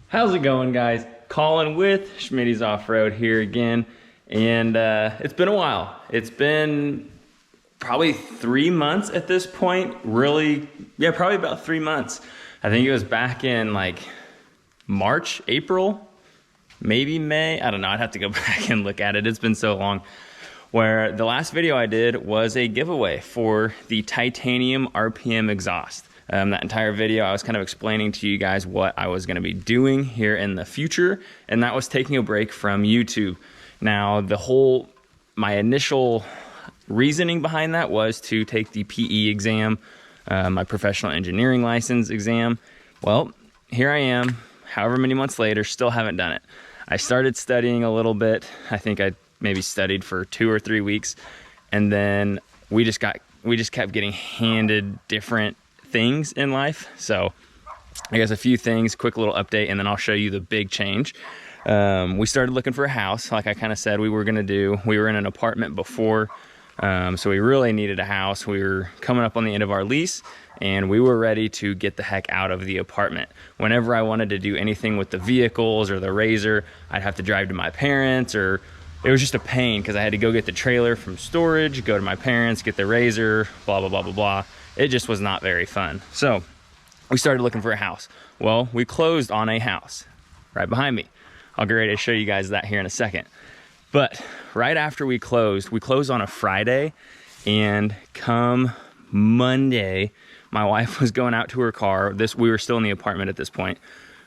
How's it going, guys? Colin with Schmidty's Off-Road here again, and it's been a while. It's been probably 3 months at this point. Really, yeah, probably about 3 months. I think it was back in like March, April, maybe May. I don't know. I'd have to go back and look at it. It's been so long. Where the last video I did was a giveaway for the titanium RPM exhaust. That entire video, I was kind of explaining to you guys what I was going to be doing here in the future, and that was taking a break from YouTube. Now, my initial reasoning behind that was to take the PE exam, my professional engineering license exam. Well, here I am, however many months later, still haven't done it. I started studying a little bit. I think I maybe studied for 2 or 3 weeks, and then we just kept getting handed different things in life. So I guess a few things, quick little update, and then I'll show you the big change. We started looking for a house, like I kind of said we were gonna do. We were in an apartment before, so we really needed a house. We were coming up on the end of our lease, and we were ready to get the heck out of the apartment. Whenever I wanted to do anything with the vehicles or the RZR, I'd have to drive to my parents, or it was just a pain because I had to go get the trailer from storage, go to my parents, get the RZR, blah, blah, blah, blah, blah. It just was not very fun. So we started looking for a house. Well, we closed on a house right behind me. I'll get ready to show you guys that here in a second. But right after we closed on a Friday, and come Monday, my wife was going out to her car. We were still in the apartment at this point.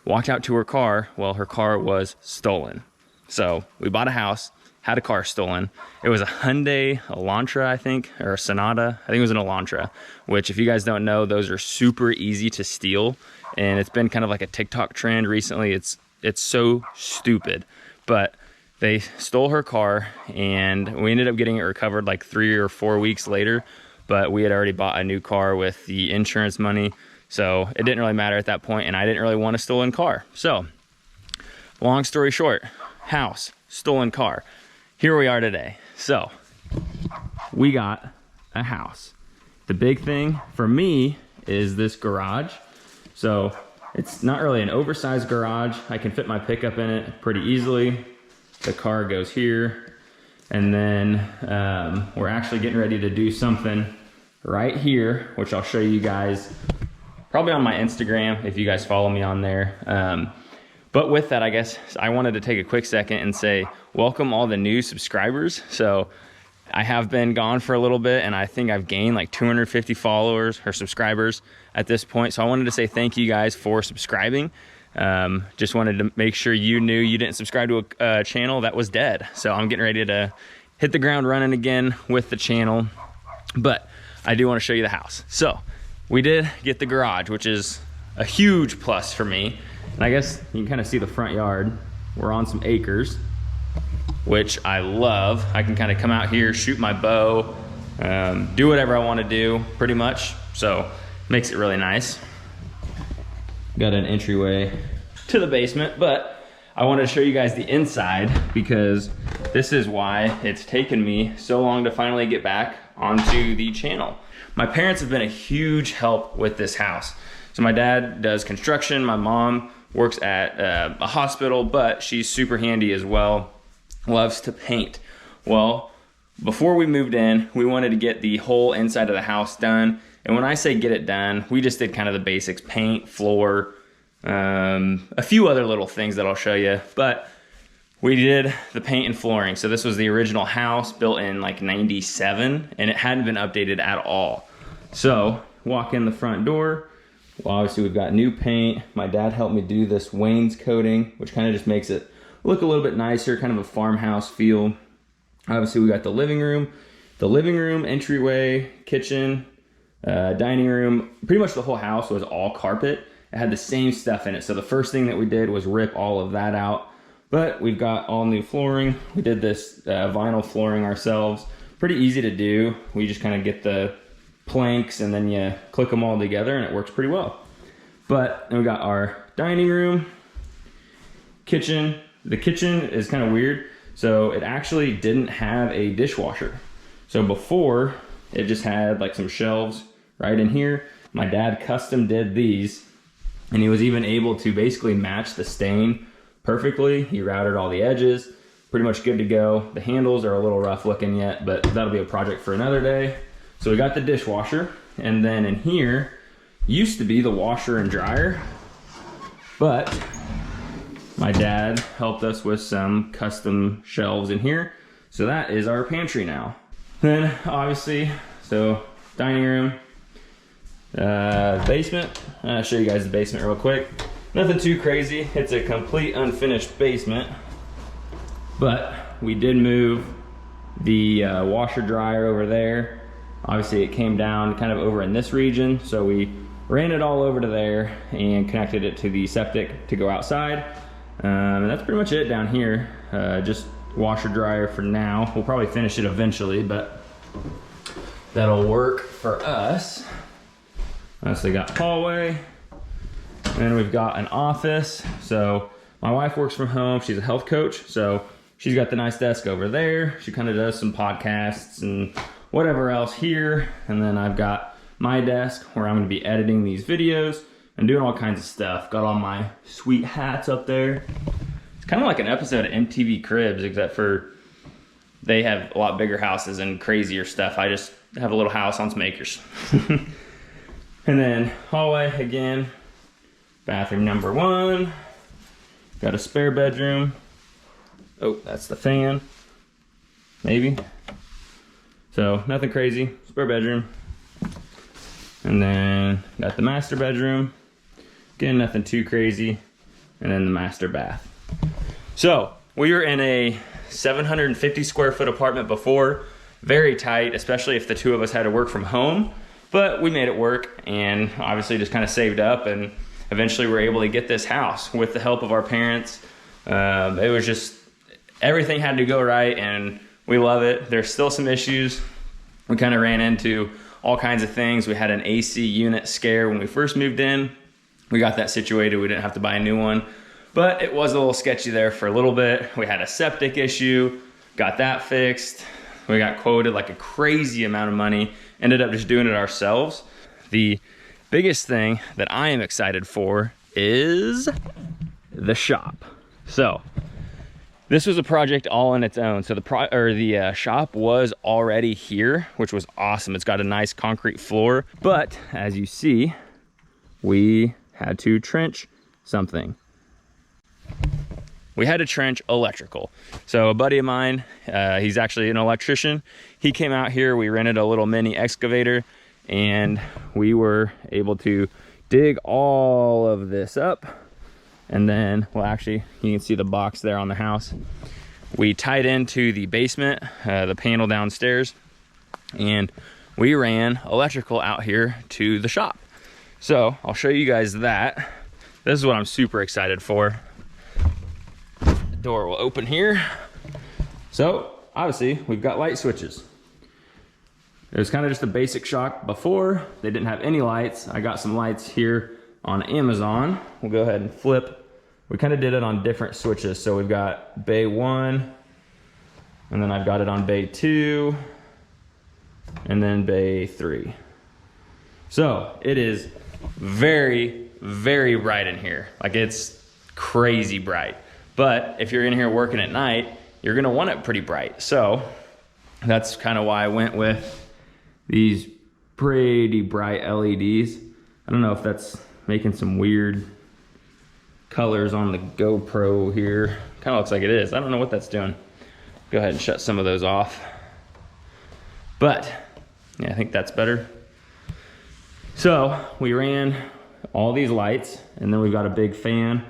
Walked out to her car. Well, her car was stolen. So we bought a house, had a car stolen. It was a Hyundai Elantra, I think, or a Sonata. I think it was an Elantra, which if you guys don't know, those are super easy to steal. And it's been kind of like a TikTok trend recently. It's so stupid. But they stole her car, and we ended up getting it recovered like 3 or 4 weeks later. But we had already bought a new car with the insurance money. So it didn't really matter at that point, and I didn't really want a stolen car. So long story short, house, stolen car. Here we are today. So we got a house. The big thing for me is this garage. So it's not really an oversized garage. I can fit my pickup in it pretty easily. The car goes here. And then we're actually getting ready to do something right here, which I'll show you guys probably on my Instagram if you guys follow me on there. But with that, I guess I wanted to take a quick second and say, welcome all the new subscribers. So I have been gone for a little bit, and I think I've gained like 250 followers or subscribers at this point. So I wanted to say thank you guys for subscribing. Just wanted to make sure you knew you didn't subscribe to a channel that was dead. So I'm getting ready to hit the ground running again with the channel. But I do want to show you the house. So we did get the garage, which is a huge plus for me. And I guess you can kind of see the front yard. We're on some acres, which I love. I can kind of come out here, shoot my bow, do whatever I want to do pretty much. So makes it really nice. Got an entryway to the basement, but I wanted to show you guys the inside because this is why it's taken me so long to finally get back onto the channel. My parents have been a huge help with this house. So my dad does construction, my mom works at a hospital, but she's super handy as well, loves to paint. Well, before we moved in, we wanted to get the whole inside of the house done. And when I say get it done, we just did kind of the basics, paint, floor, a few other little things that I'll show you, but we did the paint and flooring. So this was the original house built in like 97, and it hadn't been updated at all. So walk in the front door. Well, obviously we've got new paint. My dad helped me do this wainscoting, which kind of just makes it look a little bit nicer, kind of a farmhouse feel. Obviously we got the living room, entryway, kitchen, dining room. Pretty much the whole house was all carpet. It had the same stuff in it. So the first thing that we did was rip all of that out. But we've got all new flooring. We did this vinyl flooring ourselves. Pretty easy to do. We just kind of get the planks and then you click them all together and it works pretty well. But then we got our dining room, kitchen. The kitchen is kind of weird. So it actually didn't have a dishwasher. So before it just had like some shelves right in here. My dad custom did these And he was even able to basically match the stain perfectly. He routed all the edges, pretty much good to go. The handles are a little rough looking yet, but that'll be a project for another day. So we got the dishwasher, and then in here used to be the washer and dryer, but my dad helped us with some custom shelves in here. So that is our pantry now. Then obviously, so dining room, basement. I'll show you guys the basement real quick. Nothing too crazy. It's a complete unfinished basement, but we did move the washer dryer over there. Obviously it came down kind of over in this region, so we ran it all over to there and connected it to the septic to go outside. And that's pretty much it down here. Just washer dryer for now. We'll probably finish it eventually, but that'll work for us. So we got hallway, and we've got an office. So my wife works from home. She's a health coach, so she's got the nice desk over there. She kind of does some podcasts and whatever else here. And then I've got my desk where I'm going to be editing these videos and doing all kinds of stuff. Got all my sweet hats up there. It's kind of like an episode of MTV Cribs, except for they have a lot bigger houses and crazier stuff. I just have a little house on some acres. And then hallway again, bathroom number 1. Got a spare bedroom. Oh, that's the fan, maybe. So nothing crazy, spare bedroom. And then got the master bedroom. Again, nothing too crazy. And then the master bath. So we were in a 750 square foot apartment before. Very tight, especially if the two of us had to work from home. But we made it work, and obviously just kind of saved up, and eventually we were able to get this house with the help of our parents. It was just, everything had to go right, and we love it. There's still some issues. We kind of ran into all kinds of things. We had an AC unit scare when we first moved in. We got that situated. We didn't have to buy a new one, but it was a little sketchy there for a little bit. We had a septic issue, got that fixed. We got quoted like a crazy amount of money, ended up just doing it ourselves. The biggest thing that I am excited for is the shop. So this was a project all on its own. So the shop was already here, which was awesome. It's got a nice concrete floor, but as you see, we had to trench something. We had to trench electrical. So a buddy of mine, he's actually an electrician. He came out here, we rented a little mini excavator, and we were able to dig all of this up. And then, well, actually, you can see the box there on the house. We tied into the basement, the panel downstairs, and we ran electrical out here to the shop. So I'll show you guys that. This is what I'm super excited for. Door will open here. So obviously we've got light switches. It was kind of just a basic shop before. They didn't have any lights. I got some lights here on Amazon. We'll go ahead and flip. We kind of did it on different switches. So we've got bay 1, and then I've got it on bay 2, and then bay 3. So it is very, very bright in here. Like, it's crazy bright. But if you're in here working at night, you're gonna want it pretty bright. So that's kind of why I went with these pretty bright LEDs. I don't know if that's making some weird colors on the GoPro here. Kind of looks like it is. I don't know what that's doing. Go ahead and shut some of those off. But yeah, I think that's better. So we ran all these lights, and then we've got a big fan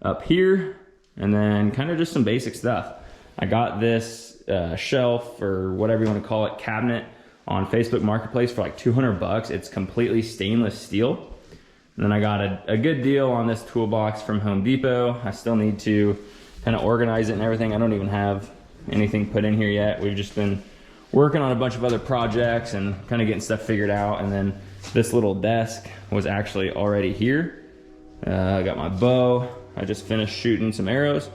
up here, and then kind of just some basic stuff. I got this shelf, or whatever you want to call it, cabinet on Facebook Marketplace for like 200 bucks. It's completely stainless steel. And then I got a good deal on this toolbox from Home Depot. I still need to kind of organize it and everything. I don't even have anything put in here yet. We've just been working on a bunch of other projects and kind of getting stuff figured out. And then this little desk was actually already here. I got my bow. I just finished shooting some arrows,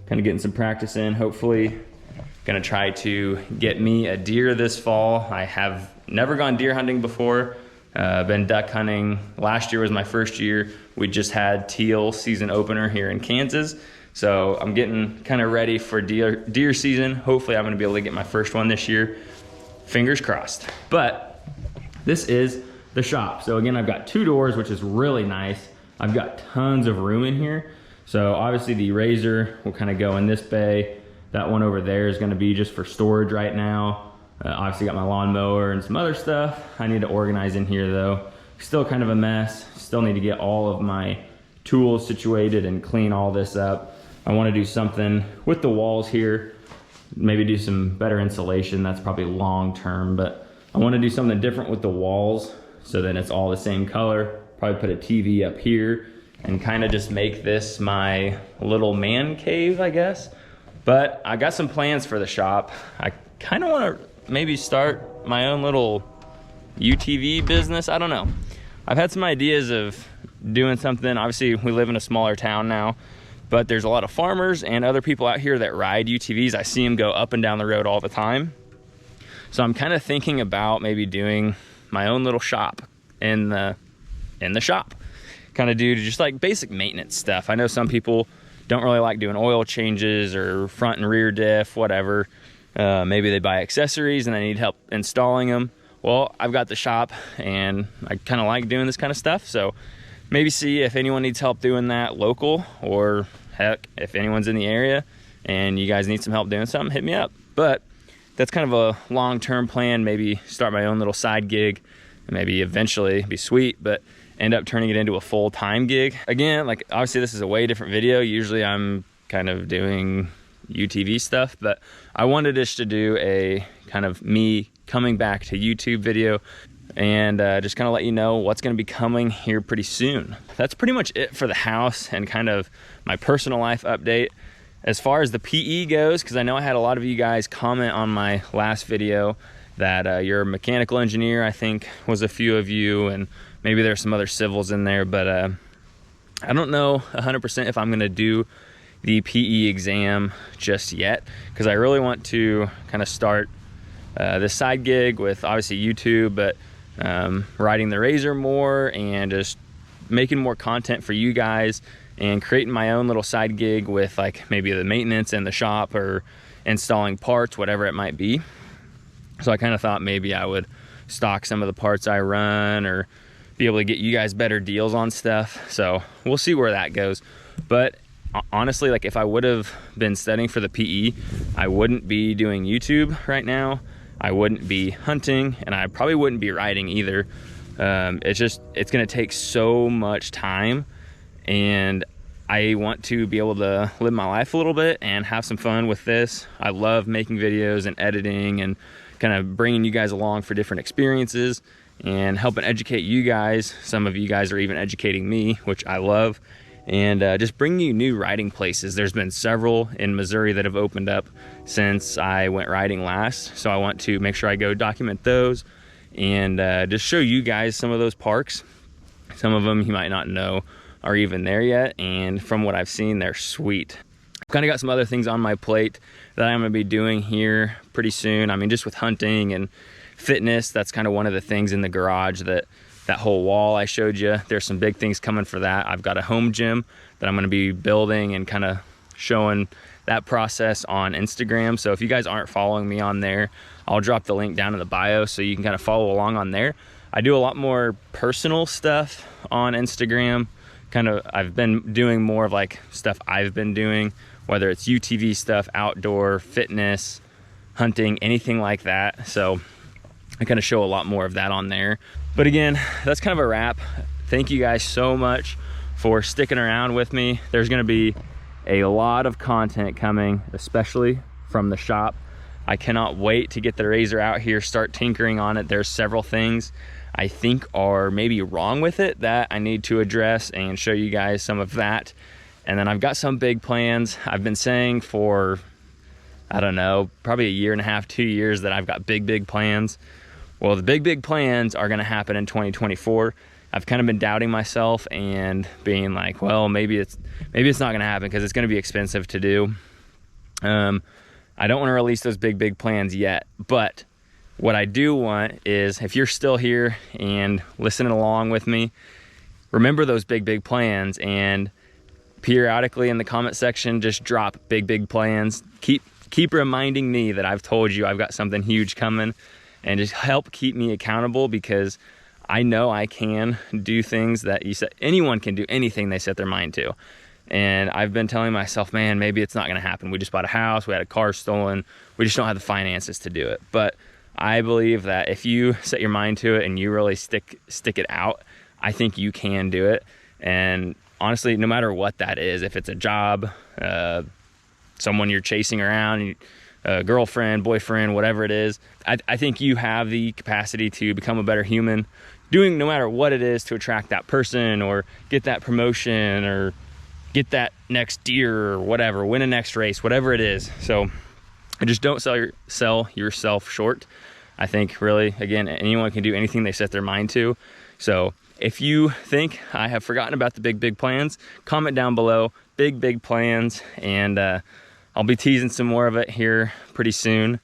kind of getting some practice in. Hopefully gonna try to get me a deer this fall. I have never gone deer hunting before. Been duck hunting. Last year was my first year. We just had teal season opener here in Kansas. So I'm getting kind of ready for deer season. Hopefully I'm gonna be able to get my first one this year. Fingers crossed. But this is the shop. So again, I've got 2 doors, which is really nice. I've got tons of room in here. So obviously the RZR will kind of go in this bay. That one over there is gonna be just for storage right now. Obviously got my lawnmower and some other stuff. I need to organize in here though. Still kind of a mess. Still need to get all of my tools situated and clean all this up. I want to do something with the walls here, maybe do some better insulation. That's probably long term, but I want to do something different with the walls so that it's all the same color. Probably put a TV up here and kind of just make this my little man cave, I guess. But I got some plans for the shop. I kind of want to maybe start my own little UTV business. I don't know. I've had some ideas of doing something. Obviously, we live in a smaller town now, but there's a lot of farmers and other people out here that ride UTVs. I see them go up and down the road all the time. So I'm kind of thinking about maybe doing my own little shop in the shop. Kind of do just like basic maintenance stuff. I know some people don't really like doing oil changes or front and rear diff, whatever. Maybe they buy accessories and they need help installing them. Well, I've got the shop and I kind of like doing this kind of stuff. So maybe see if anyone needs help doing that local, or heck, if anyone's in the area and you guys need some help doing something, hit me up. But that's kind of a long-term plan. Maybe start my own little side gig and maybe eventually be sweet, but end up turning it into a full-time gig. Again, like obviously this is a way different video. Usually I'm kind of doing UTV stuff, but I wanted just to do a kind of me coming back to YouTube video and just kind of let you know what's going to be coming here pretty soon. That's pretty much it for the house and kind of my personal life update. As far as the PE goes, because I know I had a lot of you guys comment on my last video that you're a mechanical engineer, I think was a few of you, and maybe there's some other civils in there, but I don't know 100% if I'm going to do the PE exam just yet, because I really want to kind of start this side gig with obviously YouTube, but riding the RZR more and just making more content for you guys and creating my own little side gig with like maybe the maintenance in the shop or installing parts, whatever it might be. So I kind of thought maybe I would stock some of the parts I run or be able to get you guys better deals on stuff. So we'll see where that goes. But honestly, like if I would have been studying for the PE, I wouldn't be doing YouTube right now. I wouldn't be hunting, and I probably wouldn't be riding either. It's gonna take so much time, and I want to be able to live my life a little bit and have some fun with this. I love making videos and editing and kind of bringing you guys along for different experiences and helping educate you guys. Some of you guys are even educating me, which I love. And just bringing you new riding places. There's been several in Missouri that have opened up since I went riding last. So I want to make sure I go document those and just show you guys some of those parks. Some of them you might not know are even there yet. And from what I've seen, they're sweet. I've kind of got some other things on my plate that I'm gonna be doing here pretty soon. I mean, just with hunting and fitness, that's kind of one of the things in the garage that whole wall I showed you. There's some big things coming for that. I've got a home gym that I'm gonna be building and kind of showing that process on Instagram. So if you guys aren't following me on there, I'll drop the link down in the bio so you can kind of follow along on there. I do a lot more personal stuff on Instagram. I've been doing more of like stuff I've been doing, whether it's UTV stuff, outdoor, fitness, hunting, anything like that. So I kind of show a lot more of that on there. But again, that's kind of a wrap. Thank you guys so much for sticking around with me. There's gonna be a lot of content coming, especially from the shop. I cannot wait to get the RZR out here, start tinkering on it. There's several things I think are maybe wrong with it that I need to address and show you guys some of that. And then I've got some big plans. I've been saying for, I don't know, probably a year and a half, 2 years that I've got big plans. Well, the big plans are gonna happen in 2024. I've kind of been doubting myself and being like, well, maybe it's not gonna happen because it's gonna be expensive to do. I don't wanna release those big plans yet, but What I do want is, if you're still here and listening along with me, remember those big plans, and periodically in the comment section, just drop big plans. Keep reminding me that I've told you I've got something huge coming, and just help keep me accountable, because I know I can do things that you said. Anyone can do anything they set their mind to. And I've been telling myself, man, maybe it's not gonna happen. We just bought a house, we had a car stolen, we just don't have the finances to do it. But I believe that if you set your mind to it and you really stick it out, I think you can do it. And honestly, no matter what that is, if it's a job, someone you're chasing around, a girlfriend, boyfriend, whatever it is, I think you have the capacity to become a better human, doing no matter what it is to attract that person, or get that promotion, or get that next deer, or whatever, win a next race, whatever it is. So I just don't sell yourself short. I think really, again, anyone can do anything they set their mind to. So if you think I have forgotten about the big plans, comment down below, big plans, and I'll be teasing some more of it here pretty soon.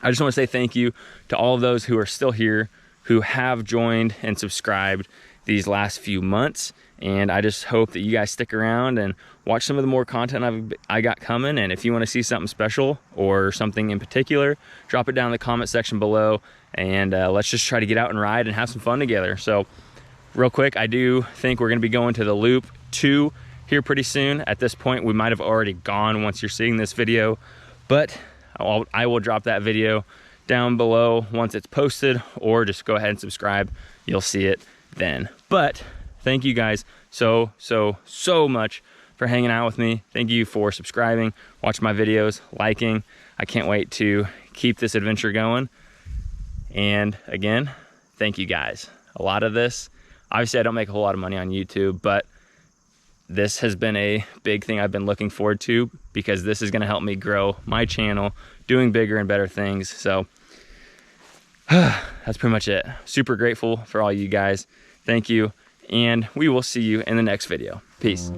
I just want to say thank you to all of those who are still here, who have joined and subscribed these last few months. And I just hope that you guys stick around and watch some of the more content I got coming. And if you want to see something special or something in particular, drop it down in the comment section below, and let's just try to get out and ride and have some fun together. So real quick, I do think we're going to be going to the Loop 2 here pretty soon. At this point, we might have already gone once you're seeing this video, but I will drop that video down below once it's posted, or just go ahead and subscribe. You'll see it then. But thank you guys so much for hanging out with me. Thank you for subscribing, watching my videos, liking. I can't wait to keep this adventure going. And again, thank you guys. A lot of this, obviously I don't make a whole lot of money on YouTube, but this has been a big thing I've been looking forward to, because this is going to help me grow my channel, doing bigger and better things. So that's pretty much it. Super grateful for all you guys. Thank you. And we will see you in the next video. Peace.